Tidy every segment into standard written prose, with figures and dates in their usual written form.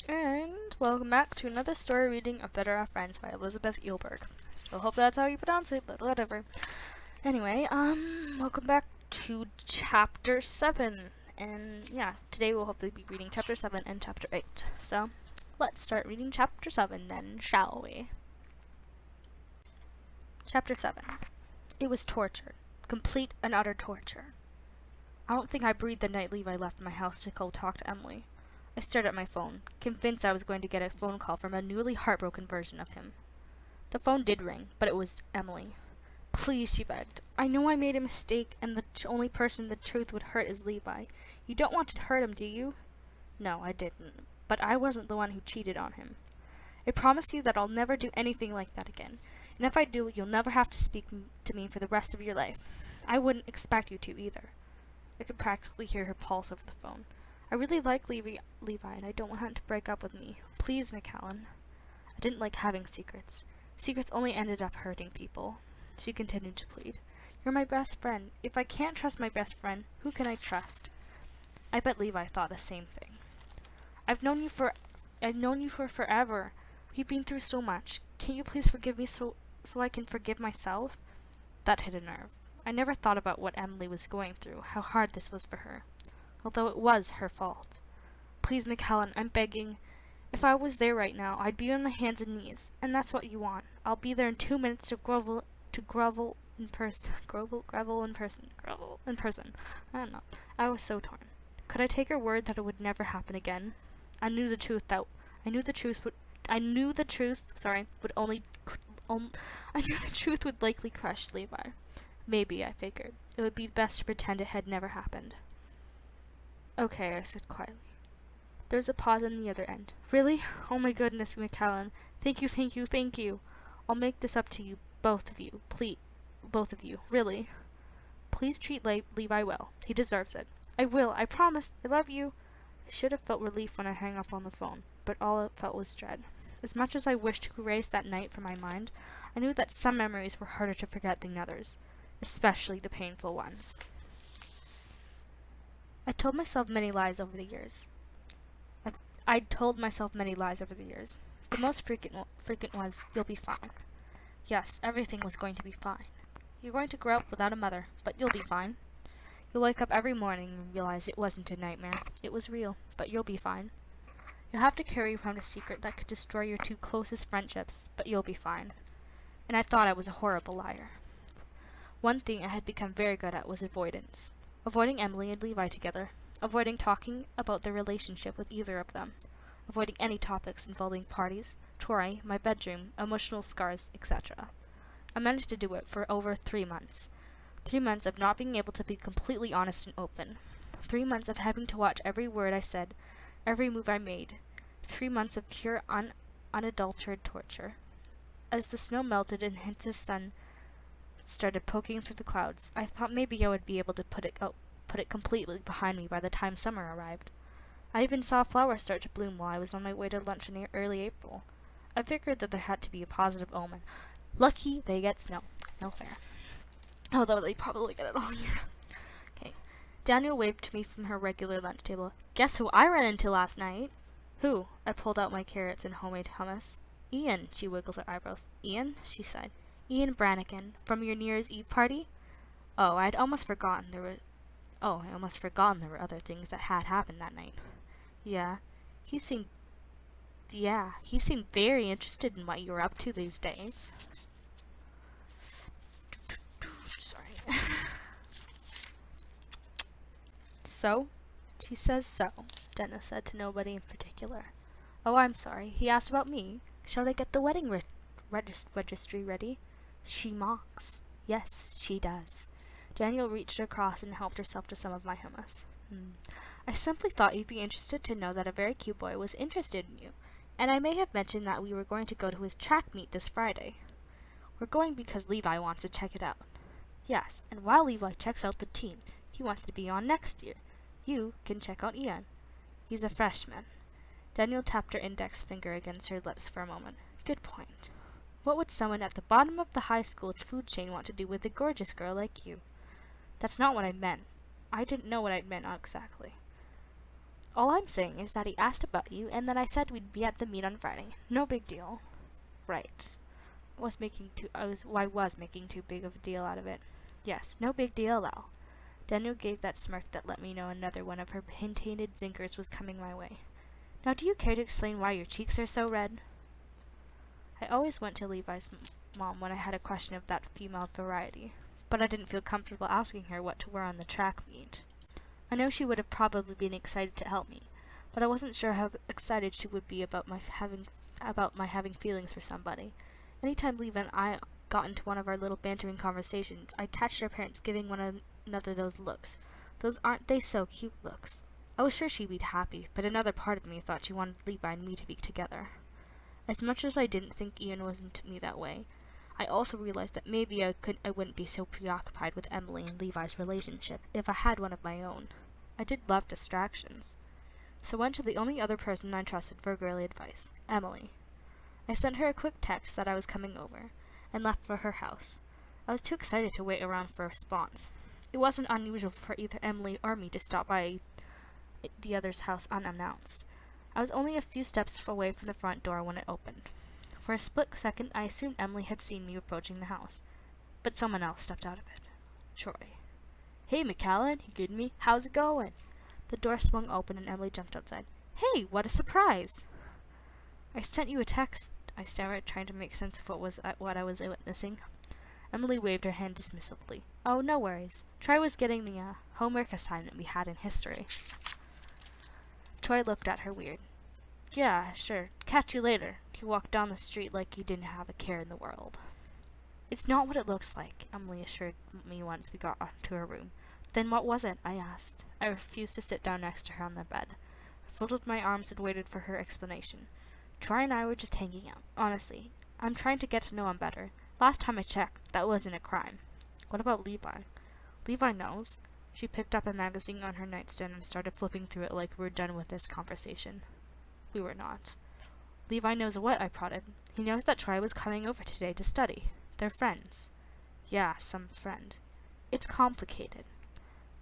And welcome back to another story reading of Better Off Friends by Elizabeth Eilberg. Still hope that's how you pronounce it, but whatever. Anyway, welcome back to chapter 7. And yeah, today we'll hopefully be reading chapter 7 and chapter 8. So, let's start reading chapter 7 then, shall we? Chapter 7. It was torture. Complete and utter torture. I don't think I breathed the night Levi left my house to go talk to Emily. I stared at my phone, convinced I was going to get a phone call from a newly heartbroken version of him. The phone did ring, but it was Emily. Please, she begged. I know I made a mistake, and the only person the truth would hurt is Levi. You don't want to hurt him, do you? No, I didn't. But I wasn't the one who cheated on him. I promise you that I'll never do anything like that again. And if I do, you'll never have to speak to me for the rest of your life. I wouldn't expect you to either. I could practically hear her pulse over the phone. I really like Levi, and I don't want him to break up with me. Please, McCallan. I didn't like having secrets. Secrets only ended up hurting people. She continued to plead. You're my best friend. If I can't trust my best friend, who can I trust? I bet Levi thought the same thing. I've known you for forever. We've been through so much. Can't you please forgive me so I can forgive myself? That hit a nerve. I never thought about what Emily was going through, how hard this was for her. Although it was her fault. Please, McCallan, I'm begging. If I was there right now, I'd be on my hands and knees, and that's what you want. I'll be there in 2 minutes to grovel in person. Grovel in person. I don't know. I was so torn. Could I take her word that it would never happen again? I knew the truth would likely crush Levi. Maybe, I figured, it would be best to pretend it had never happened. Okay, I said quietly. There was a pause on the other end. Really? Oh my goodness, McCallan. Thank you. I'll make this up to you, both of you. Please, both of you. Really. Please treat Levi well. He deserves it. I will. I promise. I love you. I should have felt relief when I hung up on the phone, but all I felt was dread. As much as I wished to erase that night from my mind, I knew that some memories were harder to forget than others, especially the painful ones. I told myself many lies over the years. The most frequent was, you'll be fine. Yes, everything was going to be fine. You're going to grow up without a mother, but you'll be fine. You'll wake up every morning and realize it wasn't a nightmare. It was real, but you'll be fine. You'll have to carry around a secret that could destroy your 2 closest friendships, but you'll be fine. And I thought I was a horrible liar. One thing I had become very good at was avoidance. Avoiding Emily and Levi together. Avoiding talking about their relationship with either of them. Avoiding any topics involving parties, Tori, my bedroom, emotional scars, etc. I managed to do it for over 3 months. 3 months of not being able to be completely honest and open. 3 months of having to watch every word I said, every move I made. 3 months of pure unadulterated torture. As the snow melted and hints of sun started poking through the clouds, I thought maybe I would be able to put it completely behind me by the time summer arrived. I even saw flowers start to bloom while I was on my way to lunch in early April. I figured that there had to be a positive omen. Lucky they get snow. No fair. Although they probably get it all year. Okay. Daniel waved to me from her regular lunch table. Guess who I ran into last night? Who? I pulled out my carrots and homemade hummus. Ian, she wiggled her eyebrows. Ian? She sighed. Ian Brannigan, from your New Year's Eve party? Oh, I almost forgotten there were other things that had happened that night. Yeah, he seemed very interested in what you were up to these days. Sorry. So? She says so, Dennis said to nobody in particular. Oh, I'm sorry. He asked about me. Shall I get the wedding registry ready? She mocks. Yes, she does. Daniel reached across and helped herself to some of my hummus. I simply thought you'd be interested to know that a very cute boy was interested in you, and I may have mentioned that we were going to go to his track meet this Friday. We're going because Levi wants to check it out. Yes, and while Levi checks out the team, he wants to be on next year. You can check out Ian. He's a freshman. Daniel tapped her index finger against her lips for a moment. Good point. What would someone at the bottom of the high school food chain want to do with a gorgeous girl like you? That's not what I meant. I didn't know what I'd meant exactly. All I'm saying is that he asked about you, and then I said we'd be at the meet on Friday. No big deal. Right. I was making too big of a deal out of it. Yes, no big deal, though. Daniel gave that smirk that let me know another one of her pin-tainted zinkers was coming my way. Now do you care to explain why your cheeks are so red? I always went to Levi's mom when I had a question of that female variety, but I didn't feel comfortable asking her what to wear on the track meet. I know she would have probably been excited to help me, but I wasn't sure how excited she would be about my having feelings for somebody. Anytime Levi and I got into one of our little bantering conversations, I'd catch our parents giving one another those looks. Those aren't they so cute looks. I was sure she'd be happy, but another part of me thought she wanted Levi and me to be together. As much as I didn't think Ian was into me that way, I also realized that maybe I wouldn't be so preoccupied with Emily and Levi's relationship if I had one of my own. I did love distractions. So I went to the only other person I trusted for girly advice, Emily. I sent her a quick text that I was coming over, and left for her house. I was too excited to wait around for a response. It wasn't unusual for either Emily or me to stop by the other's house unannounced. I was only a few steps away from the front door when it opened. For a split second, I assumed Emily had seen me approaching the house, but someone else stepped out of it. Troy. Hey, McCallan, he greeted me. How's it going? The door swung open and Emily jumped outside. Hey, what a surprise! I sent you a text, I stammered, trying to make sense of what I was witnessing. Emily waved her hand dismissively. Oh, no worries. Troy was getting the homework assignment we had in history. Troy looked at her weird. Yeah, sure. Catch you later. He walked down the street like he didn't have a care in the world. It's not what it looks like, Emily assured me once we got to her room. Then what was it? I asked. I refused to sit down next to her on the bed. I folded my arms and waited for her explanation. Troy and I were just hanging out. Honestly, I'm trying to get to know him better. Last time I checked, that wasn't a crime. What about Levi? Levi knows. She picked up a magazine on her nightstand and started flipping through it like we were done with this conversation. We were not. Levi knows what? I prodded. He knows that Troy was coming over today to study. They're friends. Yeah, some friend. It's complicated.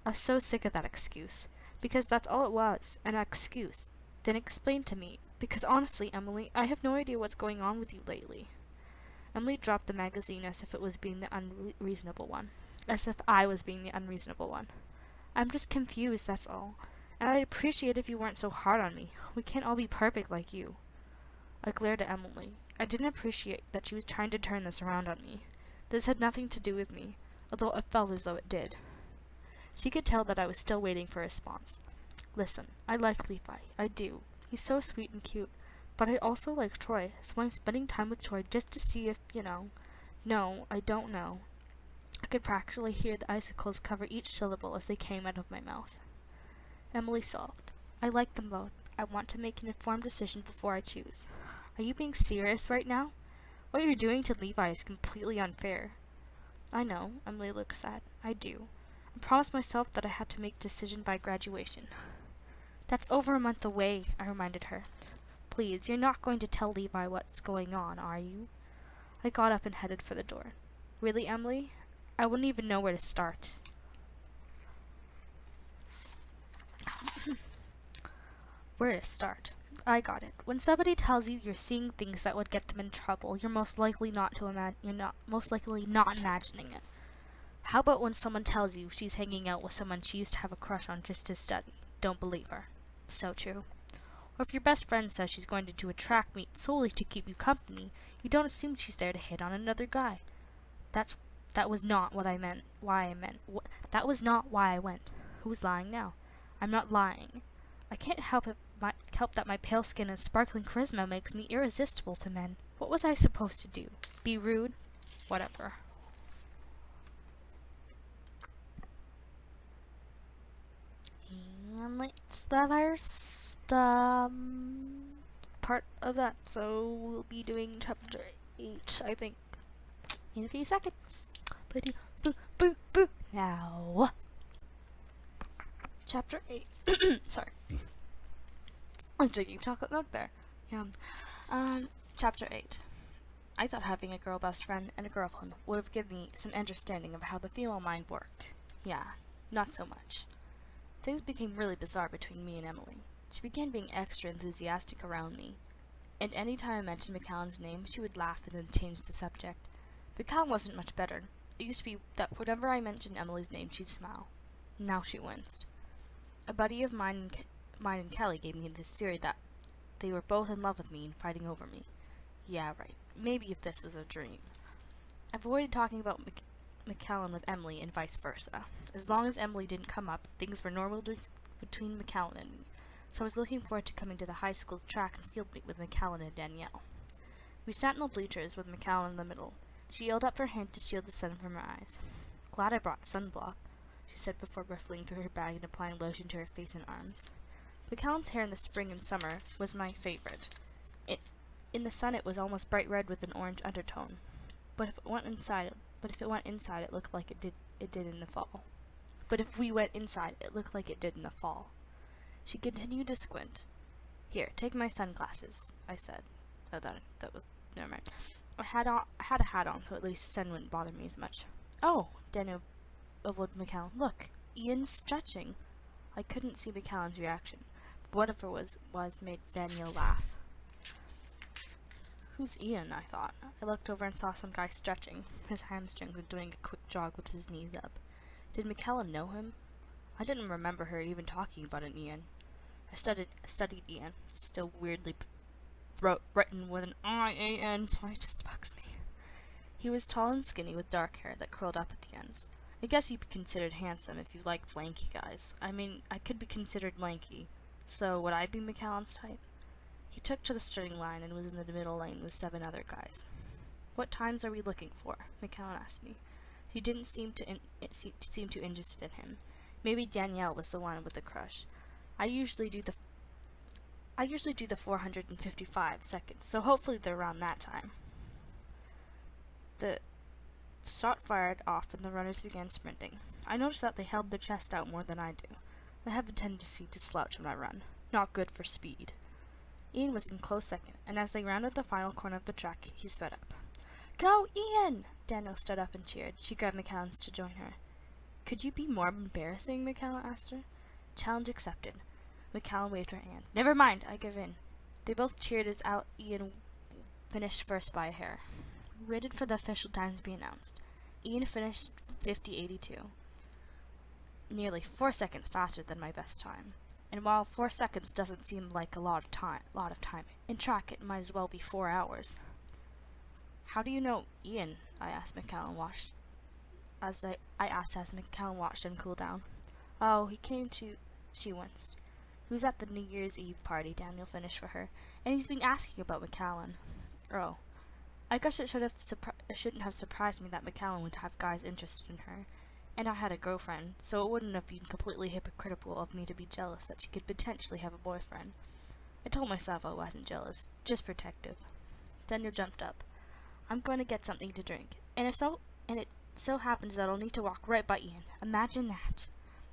I was so sick of that excuse. Because that's all it was, an excuse. Then explain to me. Because honestly, Emily, I have no idea what's going on with you lately. Emily dropped the magazine as if it was being the unreasonable one. As if I was being the unreasonable one. I'm just confused, that's all. And I'd appreciate if you weren't so hard on me. We can't all be perfect like you. I glared at Emily. I didn't appreciate that she was trying to turn this around on me. This had nothing to do with me, although it felt as though it did. She could tell that I was still waiting for a response. Listen, I like Levi. I do. He's so sweet and cute. But I also like Troy, so I'm spending time with Troy just to see if, No, I don't know. I could practically hear the icicles cover each syllable as they came out of my mouth. Emily sobbed. I like them both. I want to make an informed decision before I choose. Are you being serious right now? What you're doing to Levi is completely unfair. I know, Emily looked sad. I do. I promised myself that I had to make a decision by graduation. That's over a month away, I reminded her. Please, you're not going to tell Levi what's going on, are you? I got up and headed for the door. Really, Emily? I wouldn't even know where to start. Where to start? I got it. When somebody tells you you're seeing things that would get them in trouble, you're most likely not imagining it. How about when someone tells you she's hanging out with someone she used to have a crush on just to study? Don't believe her. So true. Or if your best friend says she's going to do a track meet solely to keep you company, you don't assume she's there to hit on another guy. That was not what I meant. That was not why I went. Who's lying now? I'm not lying. I can't help that my pale skin and sparkling charisma makes me irresistible to men. What was I supposed to do? Be rude? Whatever. And it's the first part of that, so we'll be doing chapter 8, I think, in a few seconds. Now, chapter 8. Sorry, I was drinking chocolate milk there. Chapter 8. I thought having a girl best friend and a girlfriend would have given me some understanding of how the female mind worked. Yeah, not so much. Things became really bizarre between me and Emily. She began being extra enthusiastic around me, and any time I mentioned McCallan's name, she would laugh and then change the subject. McCallan wasn't much better. It used to be that whenever I mentioned Emily's name, she'd smile. Now she winced. A buddy of mine and Kelly gave me this theory that they were both in love with me and fighting over me. Yeah, right. Maybe if this was a dream. I avoided talking about McCallan with Emily and vice versa. As long as Emily didn't come up, things were normal between McCallan and me, so I was looking forward to coming to the high school's track and field meet with McCallan and Danielle. We sat in the bleachers with McCallan in the middle. She held up her hand to shield the sun from her eyes. "Glad I brought sunblock," she said before riffling through her bag and applying lotion to her face and arms. McCallan's hair in the spring and summer was my favorite. In the sun it was almost bright red with an orange undertone. But if it went inside, it looked like it did in the fall. But if we went inside, it looked like it did in the fall. She continued to squint. "Here, take my sunglasses," I said. Oh, that was never mind. I had a hat on, so at least the sun wouldn't bother me as much. "Oh," Daniel avoided McCallan. "Look, Ian's stretching." I couldn't see McCallan's reaction, but whatever was made Daniel laugh. "Who's Ian?" I thought. I looked over and saw some guy stretching, his hamstrings, and doing a quick jog with his knees up. Did McCallan know him? I didn't remember her even talking about an Ian. I studied Ian, still weirdly written with an I-A-N, so it just bugs me. He was tall and skinny with dark hair that curled up at the ends. I guess you'd be considered handsome if you liked lanky guys. I mean, I could be considered lanky, so would I be McCallan's type? He took to the starting line and was in the middle lane with 7 other guys. "What times are we looking for?" McCallan asked me. She didn't seem too interested in him. Maybe Danielle was the one with the crush. I usually do the 455 seconds, so hopefully they're around that time. The shot fired off and the runners began sprinting. I noticed that they held their chest out more than I do. I have a tendency to slouch when I run. Not good for speed. Ian was in close second, and as they rounded the final corner of the track, he sped up. "Go, Ian!" Daniel stood up and cheered. She grabbed McCallan to join her. "Could you be more embarrassing?" McCallan asked her. Challenge accepted. McCallan waved her hand. "Never mind, I give in." They both cheered as Ian finished first by a hair. We waited for the official time to be announced. Ian finished 50:82, nearly 4 seconds faster than my best time. And while 4 seconds doesn't seem like a lot of time, in track it might as well be 4 hours. "How do you know Ian?" I asked as McCallan watched him cool down. "Oh, he came to..." She winced. "He was at the New Year's Eve party," Daniel finished for her, "and he's been asking about McCallan." "Oh. I guess it shouldn't have surprised me that McCallan would have guys interested in her. And I had a girlfriend, so it wouldn't have been completely hypocritical of me to be jealous that she could potentially have a boyfriend. I told myself I wasn't jealous, just protective." Daniel jumped up. "I'm going to get something to drink, and it so happens that I'll need to walk right by Ian. Imagine that."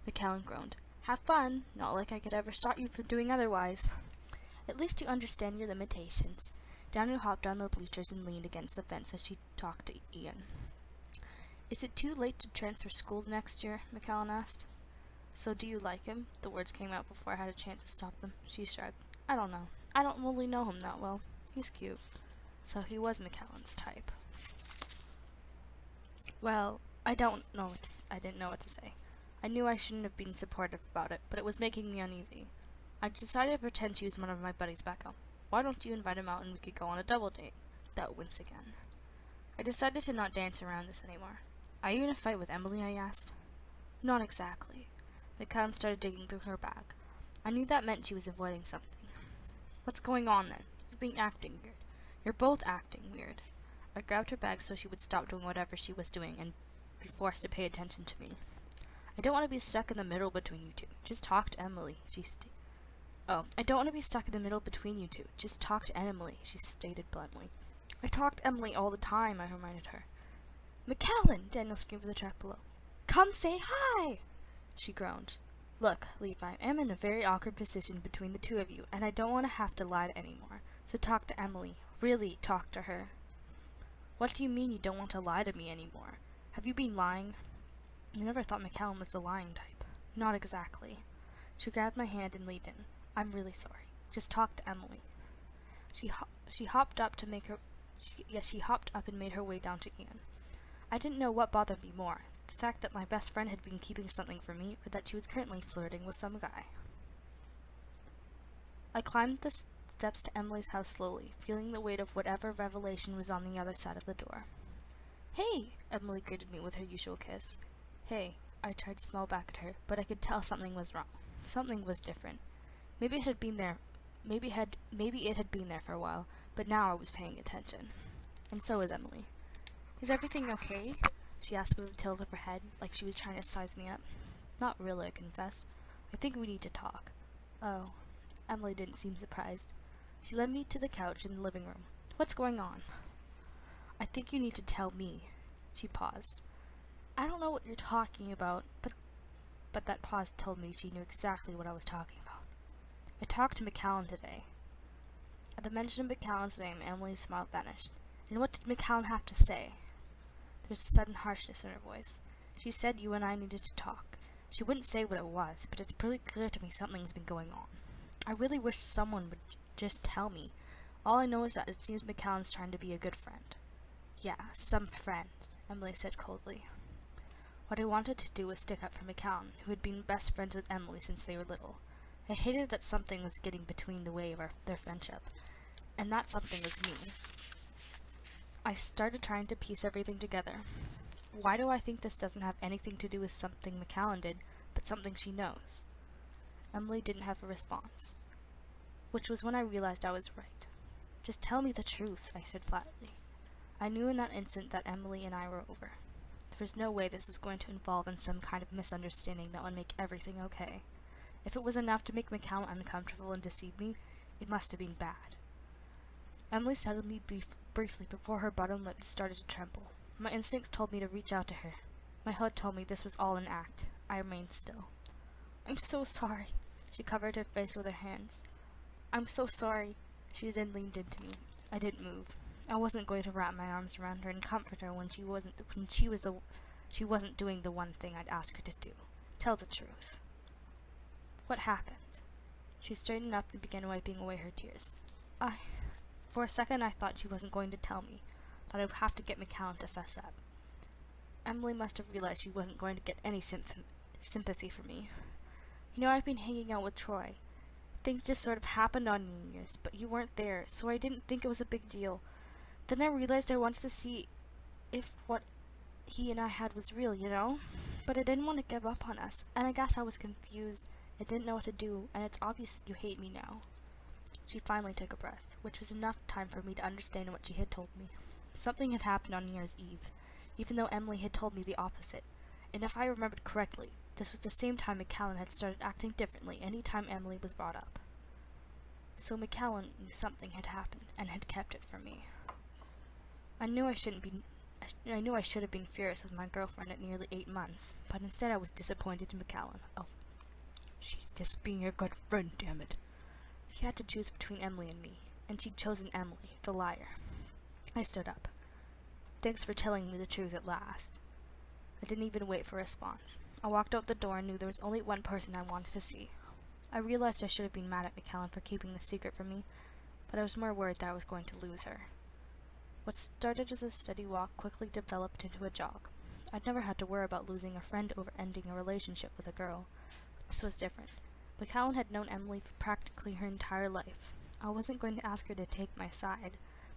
McCallan groaned. "Have fun. Not like I could ever stop you from doing otherwise." "At least you understand your limitations." Daniel hopped down the bleachers and leaned against the fence as she talked to Ian. "Is it too late to transfer schools next year?" McCallan asked. "So do you like him?" The words came out before I had a chance to stop them. She shrugged. "I don't know. I don't really know him that well. He's cute." So he was McCallan's type. Well, I didn't know what to say. I knew I shouldn't have been supportive about it, but it was making me uneasy. I decided to pretend she was one of my buddies back home. "Why don't you invite him out and we could go on a double date?" That wince again. I decided to not dance around this anymore. "Are you in a fight with Emily?" I asked. "Not exactly." McCallum started digging through her bag. I knew that meant she was avoiding something. "What's going on then? You've been acting weird. You're both acting weird." I grabbed her bag so she would stop doing whatever she was doing and be forced to pay attention to me. "I don't want to be stuck in the middle between you two. Just talk to Emily," I don't want to be stuck in the middle between you two. Just talk to Emily," she stated bluntly. "I talk to Emily all the time," I reminded her. "McCallan!" Daniel screamed from the track below. "Come say hi!" She groaned. "Look, Levi, I'm in a very awkward position between the two of you, and I don't want to have to lie anymore. So talk to Emily. Really talk to her." "What do you mean you don't want to lie to me anymore? Have you been lying?" I never thought McCallan was the lying type. "Not exactly." She grabbed my hand and leaned in. I'm really sorry. Just talk to Emily. She hopped up to make her. She hopped up and made her way down to Ian. I didn't know what bothered me more, the fact that my best friend had been keeping something from me, or that she was currently flirting with some guy. I climbed the steps to Emily's house slowly, feeling the weight of whatever revelation was on the other side of the door. Hey! Emily greeted me with her usual kiss. Hey, I tried to smile back at her, but I could tell something was wrong. Something was different. Maybe it had been there for a while, but now I was paying attention. And so was Emily. Is everything okay? She asked with a tilt of her head, like she was trying to size me up. Not really, I confessed. I think we need to talk. Oh. Emily didn't seem surprised. She led me to the couch in the living room. What's going on? I think you need to tell me. She paused. I don't know what you're talking about, but that pause told me she knew exactly what I was talking about. I talked to McCallum today. At the mention of McCallum's name, Emily's smile vanished. And what did McCallum have to say? There was a sudden harshness in her voice. She said you and I needed to talk. She wouldn't say what it was, but it's pretty clear to me something's been going on. I really wish someone would just tell me. All I know is that it seems McCallum's trying to be a good friend. Yeah, some friend, Emily said coldly. What I wanted to do was stick up for McCallum, who had been best friends with Emily since they were little. I hated that something was getting between the way of their friendship, and that something was me. I started trying to piece everything together. Why do I think this doesn't have anything to do with something McCallum did, but something she knows? Emily didn't have a response, which was when I realized I was right. Just tell me the truth, I said flatly. I knew in that instant that Emily and I were over. There was no way this was going to involve in some kind of misunderstanding that would make everything okay. If it was enough to make McCallum uncomfortable and deceive me, it must have been bad. Emily startled me briefly before her bottom lip started to tremble. My instincts told me to reach out to her. My heart told me this was all an act. I remained still. I'm so sorry. She covered her face with her hands. I'm so sorry. She then leaned into me. I didn't move. I wasn't going to wrap my arms around her and comfort her when she wasn't doing the one thing I'd asked her to do. Tell the truth. What happened? She straightened up and began wiping away her tears. For a second I thought she wasn't going to tell me, that I would have to get McCallum to fess up. Emily must have realized she wasn't going to get any sympathy from me. You know, I've been hanging out with Troy. Things just sort of happened on New Year's, but you weren't there, so I didn't think it was a big deal. Then I realized I wanted to see if what he and I had was real, you know? But I didn't want to give up on us, and I guess I was confused. I didn't know what to do, and it's obvious you hate me now. She finally took a breath, which was enough time for me to understand what she had told me. Something had happened on New Year's Eve, even though Emily had told me the opposite. And if I remembered correctly, this was the same time McCallum had started acting differently any time Emily was brought up. So McCallum knew something had happened, and had kept it from me. I knew I should have been furious with my girlfriend at nearly 8 months, but instead I was disappointed in McCallum. Oh, she's just being your good friend, damn it. She had to choose between Emily and me, and she'd chosen Emily, the liar. I stood up. Thanks for telling me the truth at last. I didn't even wait for a response. I walked out the door and knew there was only one person I wanted to see. I realized I should have been mad at McCallum for keeping the secret from me, but I was more worried that I was going to lose her. What started as a steady walk quickly developed into a jog. I'd never had to worry about losing a friend over ending a relationship with a girl. This was different. McCallum had known Emily for practically her entire life. I wasn't going to ask her to take my side,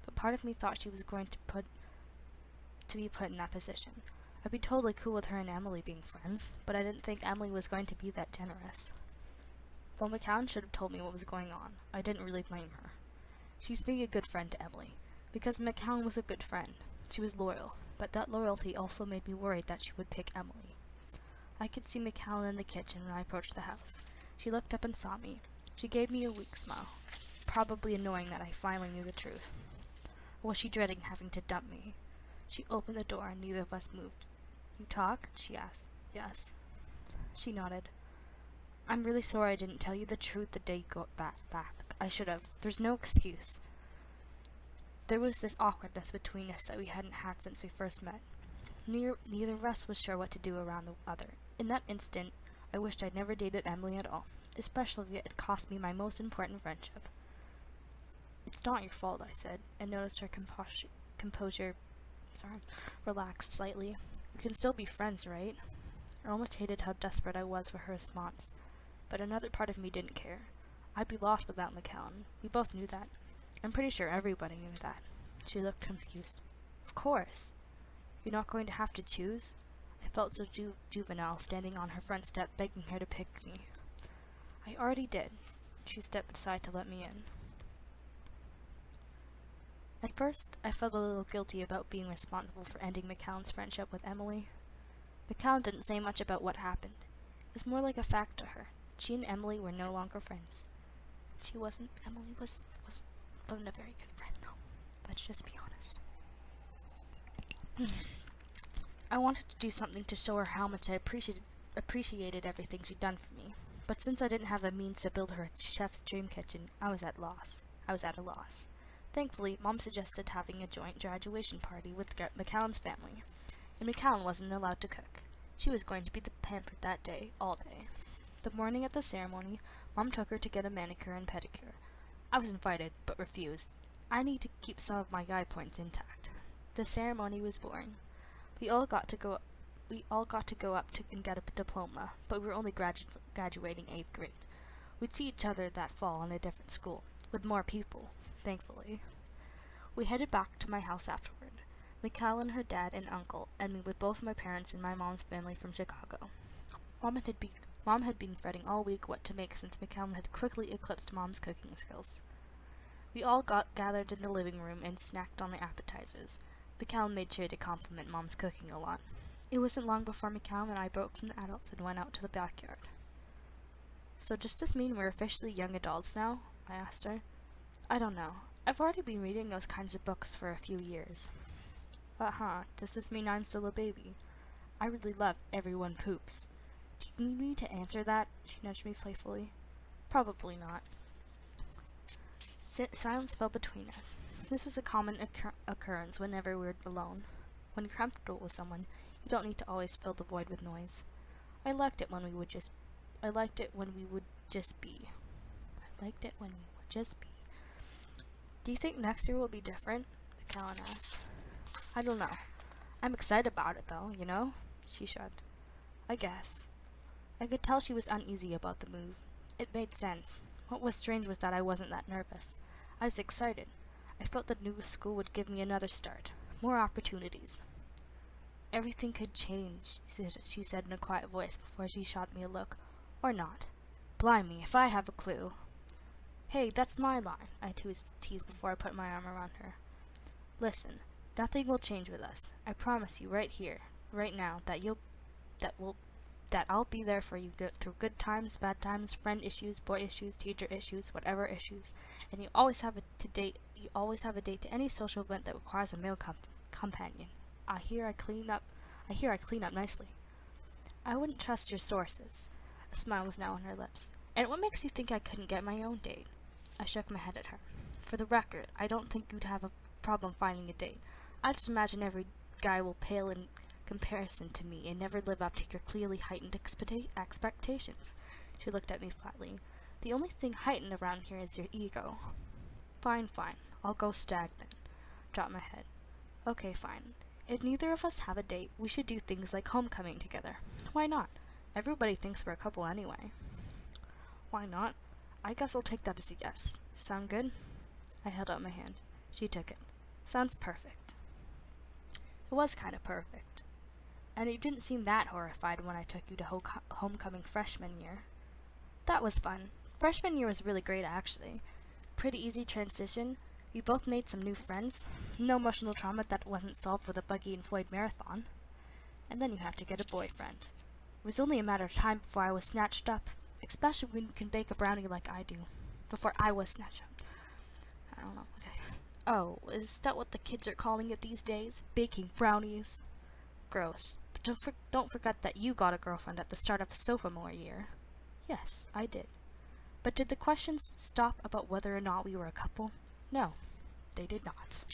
but part of me thought she was going to be put in that position. I'd be totally cool with her and Emily being friends, but I didn't think Emily was going to be that generous. Though McCallum should have told me what was going on, I didn't really blame her. She's being a good friend to Emily, because McCallum was a good friend. She was loyal, but that loyalty also made me worried that she would pick Emily. I could see McCallum in the kitchen when I approached the house. She looked up and saw me. She gave me a weak smile, probably annoying that I finally knew the truth. Or was she dreading having to dump me? She opened the door and neither of us moved. You talked? She asked. Yes. She nodded. I'm really sorry I didn't tell you the truth the day you got back. I should have. There's no excuse. There was this awkwardness between us that we hadn't had since we first met. Neither of us was sure what to do around the other. In that instant, I wished I'd never dated Emily at all. especially if it cost me my most important friendship. It's not your fault, I said, and noticed her composure relaxed slightly. We can still be friends, right? I almost hated how desperate I was for her response, but another part of me didn't care. I'd be lost without McCallum. We both knew that. I'm pretty sure everybody knew that. She looked confused. Of course. You're not going to have to choose? I felt so juvenile standing on her front step begging her to pick me. I already did. She stepped aside to let me in. At first, I felt a little guilty about being responsible for ending McCallum's friendship with Emily. McCallum didn't say much about what happened. It was more like a fact to her. She and Emily were no longer friends. Emily wasn't a very good friend, though. Let's just be honest. I wanted to do something to show her how much I appreciated everything she'd done for me. But since I didn't have the means to build her a chef's dream kitchen, I was at a loss. Thankfully, Mom suggested having a joint graduation party with McCallum's family, and McCallum wasn't allowed to cook. She was going to be pampered that day, all day. The morning of the ceremony, Mom took her to get a manicure and pedicure. I was invited, but refused. I need to keep some of my guy points intact. The ceremony was boring. We all got to go up and get a diploma, but we were only graduating 8th grade. We'd see each other that fall in a different school, with more people, thankfully. We headed back to my house afterward. McCallum, her dad and uncle, and me with both my parents and my mom's family from Chicago. Mom had been fretting all week what to make since McCallum had quickly eclipsed Mom's cooking skills. We all gathered in the living room and snacked on the appetizers. McCallum made sure to compliment Mom's cooking a lot. It wasn't long before McCallum and I broke from the adults and went out to the backyard. So does this mean we're officially young adults now? I asked her. I don't know. I've already been reading those kinds of books for a few years. Does this mean I'm still a baby? I really love Everyone Poops. Do you need me to answer that? She nudged me playfully. Probably not. Silence fell between us. This was a common occurrence whenever we were alone. When you're comfortable with someone, you don't need to always fill the void with noise. I liked it when we would just be. Do you think next year will be different? McCallum asked. I don't know. I'm excited about it, though, you know? She shrugged. I guess. I could tell she was uneasy about the move. It made sense. What was strange was that I wasn't that nervous. I was excited. I felt the new school would give me another start. More opportunities. Everything could change, she said in a quiet voice before she shot me a look. Or not. Blimey, if I have a clue. Hey, that's my line, I teased before I put my arm around her. Listen, nothing will change with us. I promise you right here, right now, that I'll be there for you through good times, bad times, friend issues, boy issues, teacher issues, whatever issues. And you always have a date to any social event that requires a male companion. I hear I clean up nicely. I wouldn't trust your sources. A smile was now on her lips. And what makes you think I couldn't get my own date? I shook my head at her. For the record, I don't think you'd have a problem finding a date. I just imagine every guy will pale in comparison to me and never live up to your clearly heightened expectations. She looked at me flatly. The only thing heightened around here is your ego. Fine. I'll go stag then. Dropped my head. Okay, fine. If neither of us have a date, we should do things like homecoming together. Why not? Everybody thinks we're a couple anyway. Why not? I guess I'll take that as a yes. Sound good? I held out my hand. She took it. Sounds perfect. It was kind of perfect. And you didn't seem that horrified when I took you to homecoming freshman year. That was fun. Freshman year was really great, actually. Pretty easy transition. We both made some new friends. No emotional trauma that wasn't solved with a Buggy and Floyd marathon. And then you have to get a boyfriend. It was only a matter of time before I was snatched up, especially when you can bake a brownie like I do. Before I was snatched up. I don't know. Okay. Oh, is that what the kids are calling it these days? Baking brownies? Gross. But don't forget that you got a girlfriend at the start of sophomore year. Yes, I did. But did the questions stop about whether or not we were a couple? No, they did not.